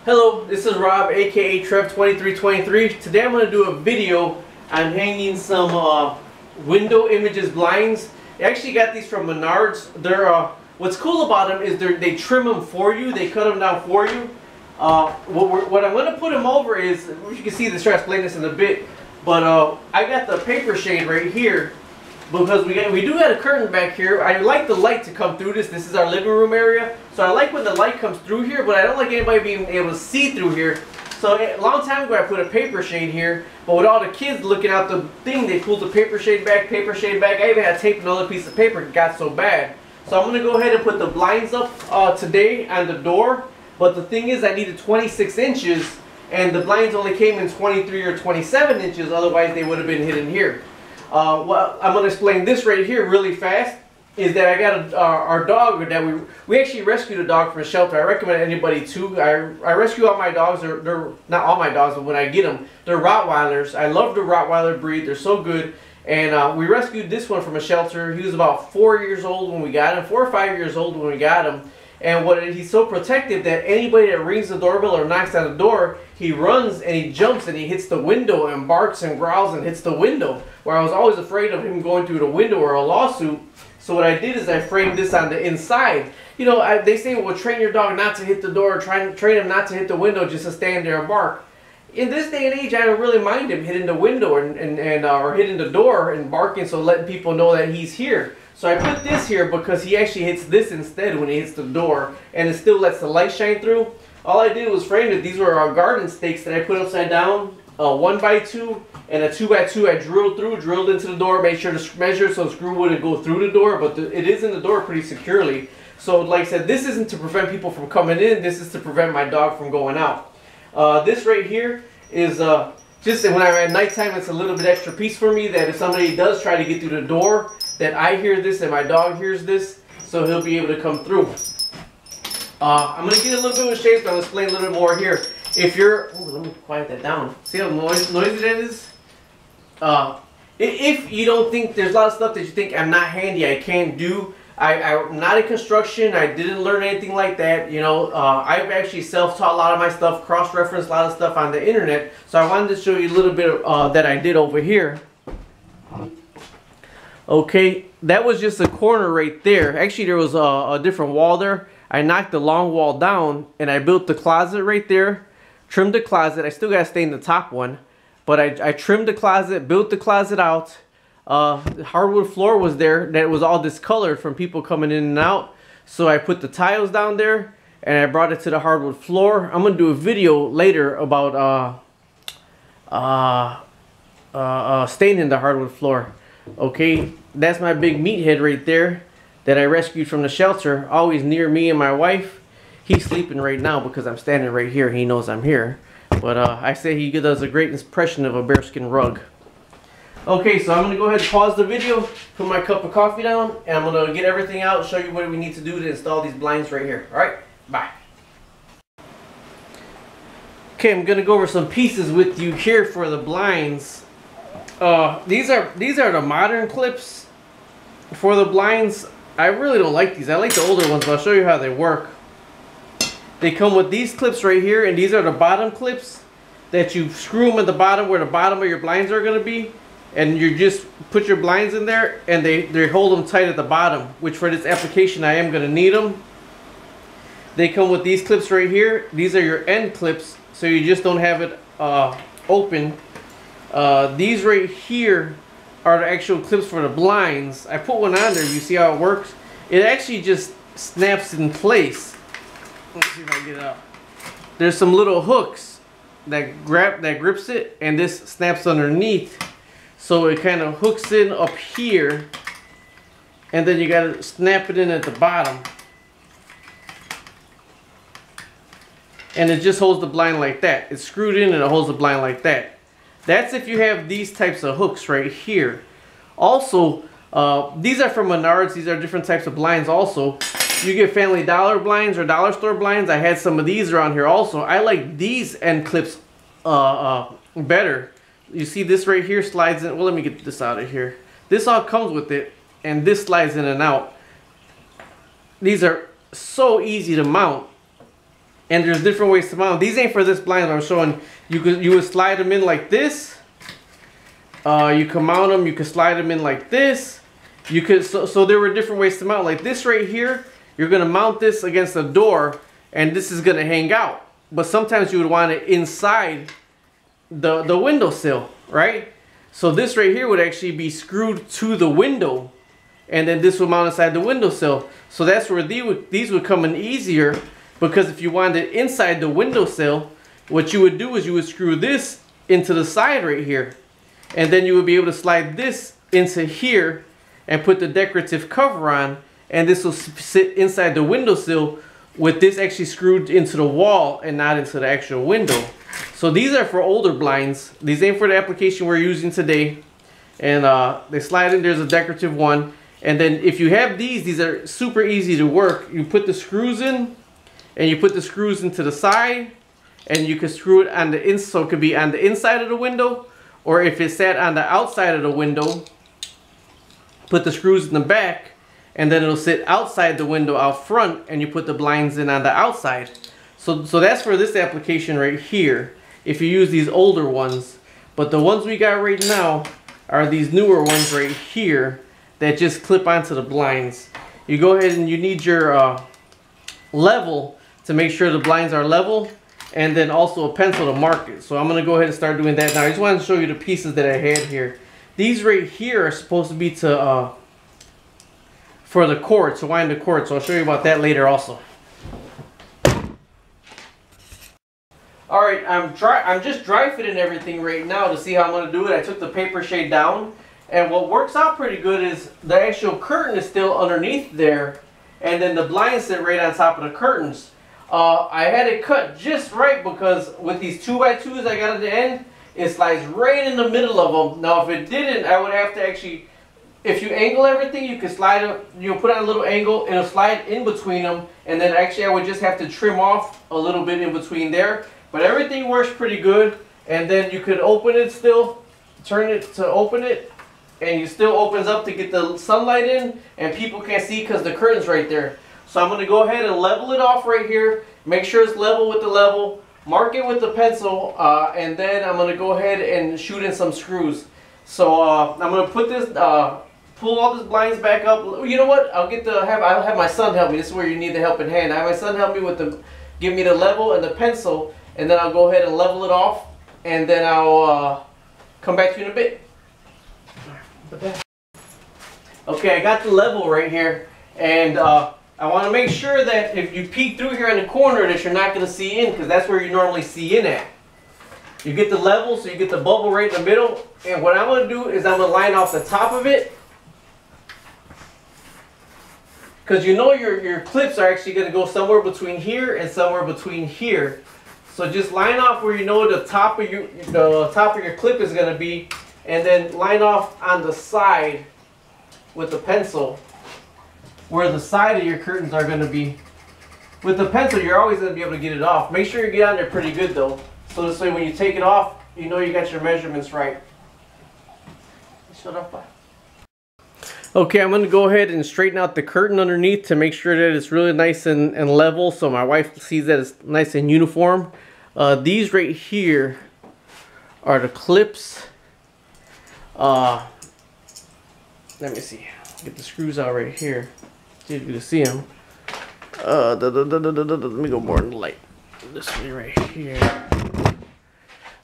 Hello, this is Rob, aka Trev2323. Today I'm going to do a video on hanging some window images blinds. I actually got these from Menards. They're what's cool about them is they trim them for you. They cut them down for you. What I'm going to put them over is, you can see this, I'll explain this in a bit. But I got the paper shade right here because we do have a curtain back here. I like the light to come through this. This is our living room area. So I like when the light comes through here, but I don't like anybody being able to see through here. So a long time ago I put a paper shade here, but with all the kids looking out the thing, they pulled the paper shade back. I even had to tape another piece of paper, it got so bad. So I'm going to go ahead and put the blinds up today on the door. But the thing is, I needed 26 inches, and the blinds only came in 23 or 27 inches, otherwise they would have been hidden here. Well, I'm going to explain this right here really fast. Is that I got our dog that we actually rescued a dog from a shelter. I recommend anybody to. I rescue all my dogs. They're not all my dogs, but when I get them, they're Rottweilers. I love the Rottweiler breed. They're so good. And we rescued this one from a shelter. He was about 4 years old when we got him, 4 or 5 years old when we got him. And he's so protective that anybody that rings the doorbell or knocks on the door, he runs and he jumps and he hits the window and barks and growls and hits the window. Where I was always afraid of him going through the window or a lawsuit. So what I did is I framed this on the inside. You know, they say, well, train your dog not to hit the door, train him not to hit the window, just to stand there and bark. In this day and age, I don't really mind him hitting the window or hitting the door and barking, so letting people know that he's here. So I put this here because he actually hits this instead when he hits the door, and it still lets the light shine through. All I did was frame it. These were our garden stakes that I put upside down, 1x2 and a 2x2. I drilled into the door, made sure to measure so the screw wouldn't go through the door, but it is in the door pretty securely. So like I said, this isn't to prevent people from coming in, this is to prevent my dog from going out. This right here is just when I'm at nighttime, it's a little bit extra piece for me that if somebody does try to get through the door, that I hear this and my dog hears this, so he'll be able to come through. I'm going to get a little bit of shade, but I'll explain a little bit more here. If you're, let me quiet that down. See how noisy that is? If you don't think, there's a lot of stuff that you think I'm not handy, I can't do. I'm not in construction, I didn't learn anything like that, you know. I've actually self-taught a lot of my stuff, cross-referenced a lot of stuff on the internet. So I wanted to show you a little bit that I did over here. Okay, that was just a corner right there. Actually, there was a different wall there. I knocked the long wall down and I built the closet right there. Trimmed the closet. I still got to stay in the top one. But I trimmed the closet, built the closet out. The hardwood floor was there. That was all discolored from people coming in and out. So I put the tiles down there and I brought it to the hardwood floor. I'm going to do a video later about staining the hardwood floor. Okay, that's my big meathead right there that I rescued from the shelter, always near me and my wife. He's sleeping right now because I'm standing right here. He knows I'm here. But I say he does a great impression of a bearskin rug. Okay, so I'm going to go ahead and pause the video, put my cup of coffee down, and I'm going to get everything out and show you what we need to do to install these blinds right here. Alright, bye. Okay, I'm going to go over some pieces with you here for the blinds. These are the modern clips for the blinds. I really don't like these. I like the older ones, but I'll show you how they work. They come with these clips right here, and these are the bottom clips that you screw them at the bottom where the bottom of your blinds are going to be, and you just put your blinds in there and they hold them tight at the bottom, which for this application I am going to need them. They come with these clips right here. These are your end clips, so you just don't have it open. These right here are the actual clips for the blinds. I put one on there. You see how it works? It actually just snaps in place. Let's see if I can get it out. There's some little hooks that grips it, and this snaps underneath, so it kind of hooks in up here, and then you got to snap it in at the bottom, and it just holds the blind like that. It's screwed in and it holds the blind like that. That's if you have these types of hooks right here. Also, these are from Menards. These are different types of blinds also. You get Family Dollar blinds or dollar store blinds. I had some of these around here also. I like these end clips better. You see this right here slides in. Well, let me get this out of here. This all comes with it, and this slides in and out. These are so easy to mount. And there's different ways to mount them. These ain't for this blind, but I'm showing you would slide them in like this. You can mount them, you can slide them in like this. You could so there were different ways to mount. Like this right here, you're gonna mount this against the door and this is gonna hang out. But sometimes you would want it inside the windowsill, right? So this right here would actually be screwed to the window, and then this would mount inside the windowsill. So that's where these would come in easier, because if you wanted it inside the windowsill, what you would do is you would screw this into the side right here, and then you would be able to slide this into here and put the decorative cover on, and this will sit inside the windowsill with this actually screwed into the wall and not into the actual window. So these are for older blinds. These ain't for the application we're using today. And they slide in, there's a decorative one. And then if you have these are super easy to work. You put the screws in, and you put the screws into the side, and you can screw it on the inside, so it could be on the inside of the window, or if it's sat on the outside of the window, put the screws in the back, and then it'll sit outside the window out front, and you put the blinds in on the outside. So that's for this application right here, if you use these older ones. But the ones we got right now are these newer ones right here that just clip onto the blinds. You go ahead and you need your level to make sure the blinds are level, and then also a pencil to mark it. So I'm going to go ahead and start doing that now. I just wanted to show you the pieces that I had here. These right here are supposed to be to for the cord, to wind the cord. So I'll show you about that later also. Alright, I'm just dry fitting everything right now to see how I'm going to do it. I took the paper shade down, and what works out pretty good is the actual curtain is still underneath there, and then the blinds sit right on top of the curtains. I had it cut just right, because with these 2x2s I got at the end, it slides right in the middle of them. Now if it didn't, I would have to actually, if you angle everything, you can slide it, you put on a little angle, and it'll slide in between them, and then actually I would just have to trim off a little bit in between there. But everything works pretty good, and then you could open it still, turn it to open it, and it still opens up to get the sunlight in, and people can't see because the curtain's right there. So I'm going to go ahead and level it off right here, make sure it's level with the level, mark it with the pencil, and then I'm going to go ahead and shoot in some screws. So I'm going to put this, pull all these blinds back up. You know what? I'll have my son help me. This is where you need the helping hand. I have my son help me with give me the level and the pencil. And then I'll go ahead and level it off, and then I'll come back to you in a bit. Okay, I got the level right here, and I want to make sure that if you peek through here in the corner that you're not going to see in, because that's where you normally see in at. You get the level, so you get the bubble right in the middle, and what I'm going to do is I'm going to line off the top of it, because you know your clips are actually going to go somewhere between here and somewhere between here. So just line off where you know the top of your clip is going to be, and then line off on the side with the pencil where the side of your curtains are going to be. With the pencil, you're always going to be able to get it off. Make sure you get on there pretty good though, so this way when you take it off, you know you got your measurements right. Shut up. Okay, I'm going to go ahead and straighten out the curtain underneath to make sure that it's really nice and level, so my wife sees that it's nice and uniform. These right here are the clips. Let me see. Get the screws out right here. See if you can see them. Let me go more in the light. This way right here.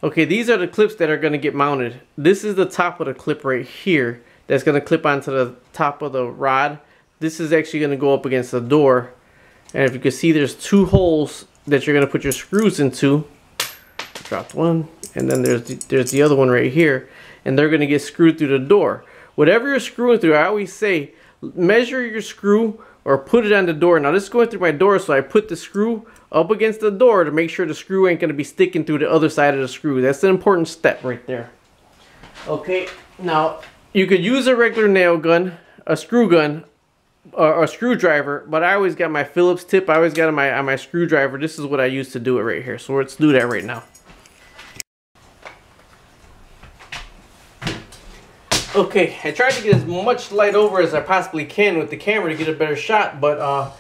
Okay, these are the clips that are going to get mounted. This is the top of the clip right here. That's going to clip onto the top of the rod. This is actually going to go up against the door. And if you can see, there's two holes that you're going to put your screws into. Dropped one. And then there's the other one right here. And they're going to get screwed through the door. Whatever you're screwing through, I always say, measure your screw or put it on the door. Now this is going through my door, so I put the screw up against the door to make sure the screw ain't going to be sticking through the other side of the screw. That's an important step right there. Okay, now you could use a regular nail gun, a screw gun, or a screwdriver, but I always got my Phillips tip. I always got on my screwdriver. This is what I use to do it right here. So let's do that right now. Okay, I tried to get as much light over as I possibly can with the camera to get a better shot, but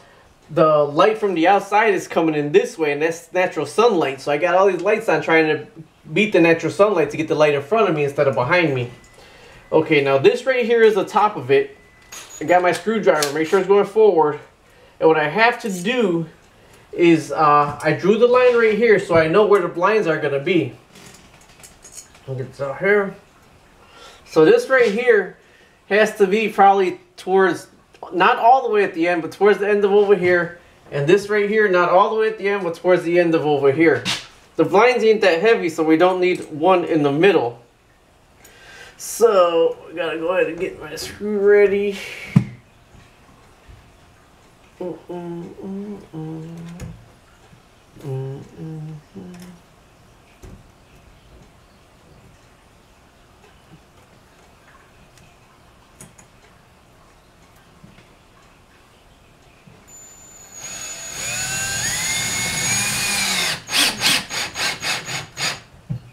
the light from the outside is coming in this way, and that's natural sunlight. So I got all these lights on trying to beat the natural sunlight to get the light in front of me instead of behind me. Okay, now this right here is the top of it. I got my screwdriver, make sure it's going forward. And what I have to do is I drew the line right here so I know where the blinds are going to be. I'll get this out here. So this right here has to be probably towards, not all the way at the end, but towards the end of over here. And this right here, not all the way at the end, but towards the end of over here. The blinds ain't that heavy, so we don't need one in the middle. So, I gotta go ahead and get my screw ready.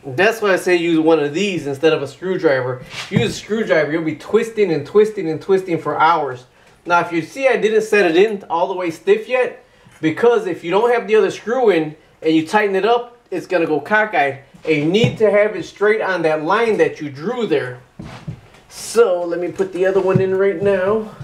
That's why I say use one of these instead of a screwdriver. Use a screwdriver, you'll be twisting and twisting and twisting for hours. Now if you see I didn't set it in all the way stiff yet, because if you don't have the other screw in and you tighten it up, it's going to go cockeyed. And you need to have it straight on that line that you drew there. So let me put the other one in right now.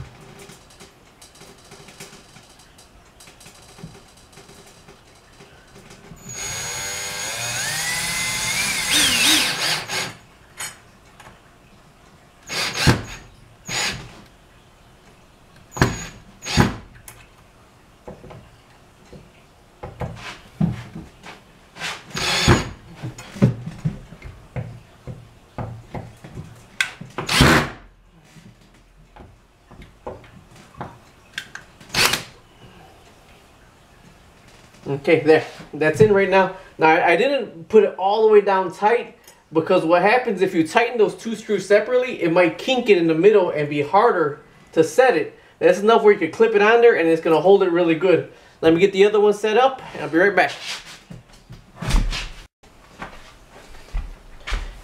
Okay, there. That's in right now. Now, I didn't put it all the way down tight because what happens if you tighten those two screws separately, it might kink it in the middle and be harder to set it. That's enough where you can clip it on there and it's going to hold it really good. Let me get the other one set up and I'll be right back.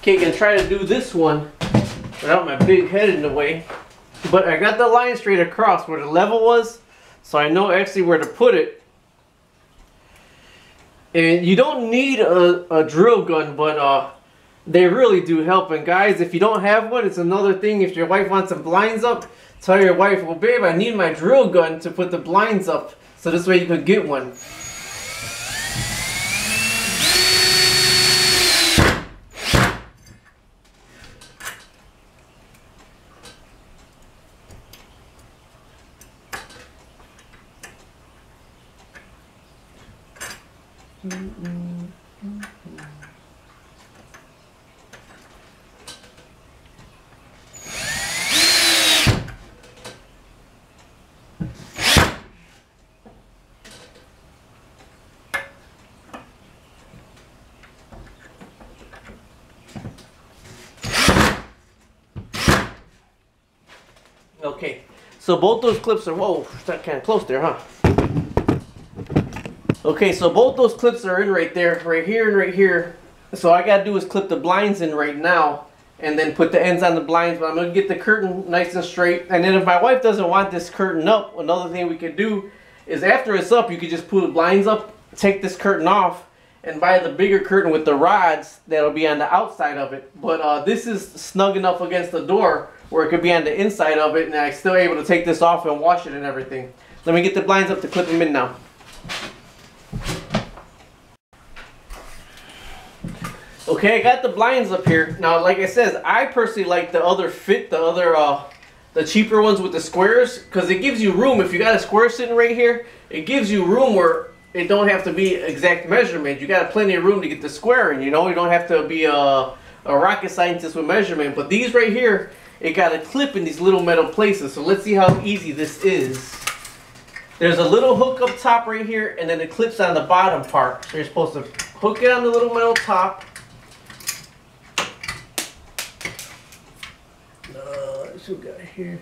Okay, gonna try to do this one without my big head in the way. But I got the line straight across where the level was, so I know actually where to put it. And you don't need a drill gun, but they really do help. And guys, if you don't have one, it's another thing. If your wife wants some blinds up, tell your wife, well babe, I need my drill gun to put the blinds up. So this way you could get one. Okay, so both those clips are, whoa, that kind of close there, huh? Okay, so both those clips are in right there, right here and right here. So all I gotta do is clip the blinds in right now and then put the ends on the blinds. But I'm gonna get the curtain nice and straight. And then if my wife doesn't want this curtain up, another thing we could do is after it's up, you could just pull the blinds up, take this curtain off, and buy the bigger curtain with the rods that'll be on the outside of it. But this is snug enough against the door where it could be on the inside of it, and I'm still able to take this off and wash it and everything. Let me get the blinds up to clip them in now. Okay, I got the blinds up here. Now, like I said, I personally like the other the cheaper ones with the squares, because it gives you room. If you got a square sitting right here, it gives you room where it don't have to be exact measurement. You got plenty of room to get the square in, you know? You don't have to be a rocket scientist with measurement. But these right here, it got a clip in these little metal places. So let's see how easy this is. There's a little hook up top right here, and then it clips on the bottom part. So you're supposed to hook it on the little metal top. Let's see what we got here.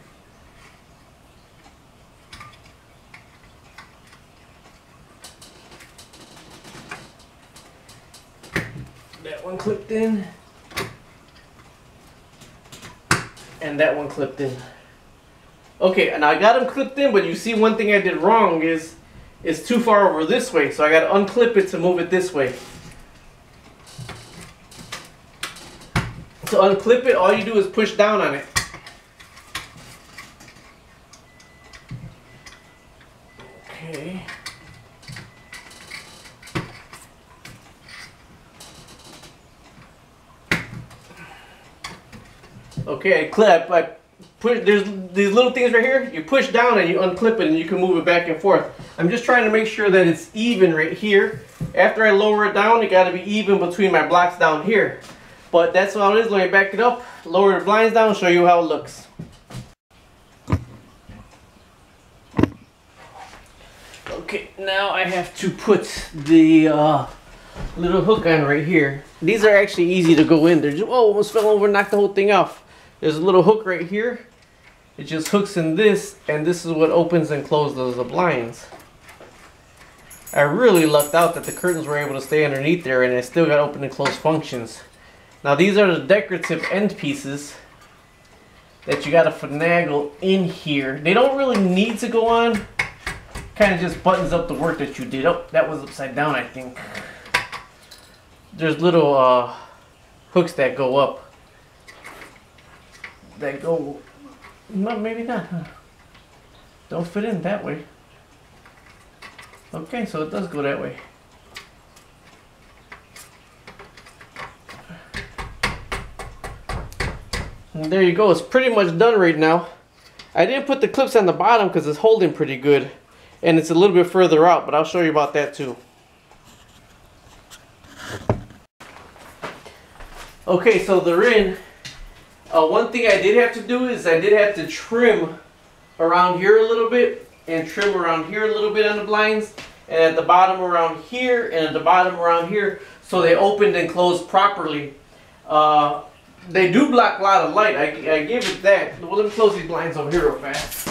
That one clipped in. And that one clipped in. Okay, and I got them clipped in, but you see one thing I did wrong is is too far over this way, so I got to unclip it to move it this way. To unclip it, all you do is push down on it. Okay. Okay, I clip. I put, there's these little things right here. You push down and you unclip it, and you can move it back and forth. I'm just trying to make sure that it's even right here. After I lower it down, it got to be even between my blocks down here. But that's all it is. Let me back it up, lower the blinds down, and show you how it looks. Okay, now I have to put the little hook on right here. These are actually easy to go in. They're just, oh, almost fell over and knocked the whole thing off. There's a little hook right here. It just hooks in this, and this is what opens and closes the blinds. I really lucked out that the curtains were able to stay underneath there, and it still got open and close functions. Now these are the decorative end pieces that you got to finagle in here. They don't really need to go on. Kind of just buttons up the work that you did. Oh, that was upside down, I think. There's little hooks that go up. That go, no, maybe not, huh? Don't fit in that way. Okay, so it does go that way. And there you go, it's pretty much done right now. I didn't put the clips on the bottom because it's holding pretty good. And it's a little bit further out, but I'll show you about that too. Okay, so they're in. One thing I did have to do is I did have to trim around here a little bit and trim around here a little bit on the blinds, and at the bottom around here and at the bottom around here, so they opened and closed properly. They do block a lot of light. I give it that. Well, let me close these blinds over here real fast.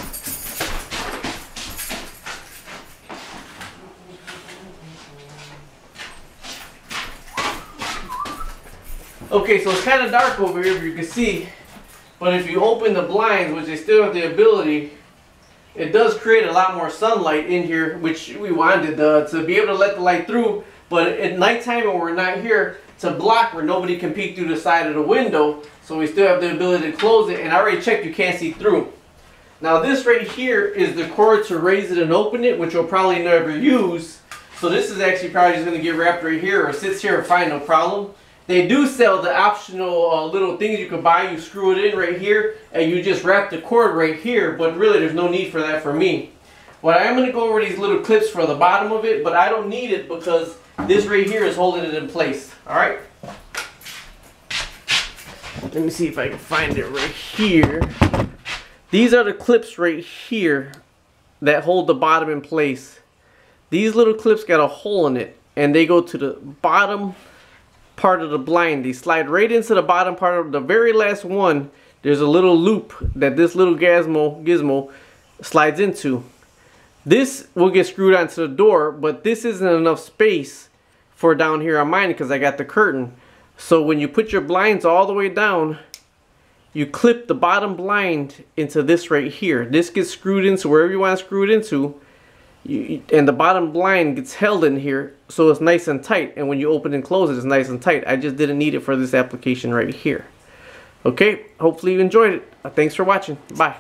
Okay, so it's kind of dark over here, if you can see, but if you open the blinds, which they still have the ability, it does create a lot more sunlight in here, which we wanted to be able to let the light through, but at nighttime when we're not here, to block where nobody can peek through the side of the window, so we still have the ability to close it, and I already checked you can't see through. Now this right here is the cord to raise it and open it, which we'll probably never use, so this is actually probably just going to get wrapped right here, or sits here fine, no problem. They do sell the optional little things you can buy. You screw it in right here and you just wrap the cord right here, but really there's no need for that for me. Well, I am going to go over these little clips for the bottom of it, but I don't need it because this right here is holding it in place. Alright? Let me see if I can find it right here. These are the clips right here that hold the bottom in place. These little clips got a hole in it and they go to the bottom part of the blind. They slide right into the bottom part of the very last one. There's a little loop that this little gizmo slides into. This will get screwed onto the door, but this isn't enough space for down here on mine because I got the curtain. So when you put your blinds all the way down, you clip the bottom blind into this right here. This gets screwed into wherever you want to screw it into. And the bottom blind gets held in here so it's nice and tight, and when you open and close it, it's nice and tight. I just didn't need it for this application right here. Okay, hopefully you enjoyed it. Thanks for watching. Bye.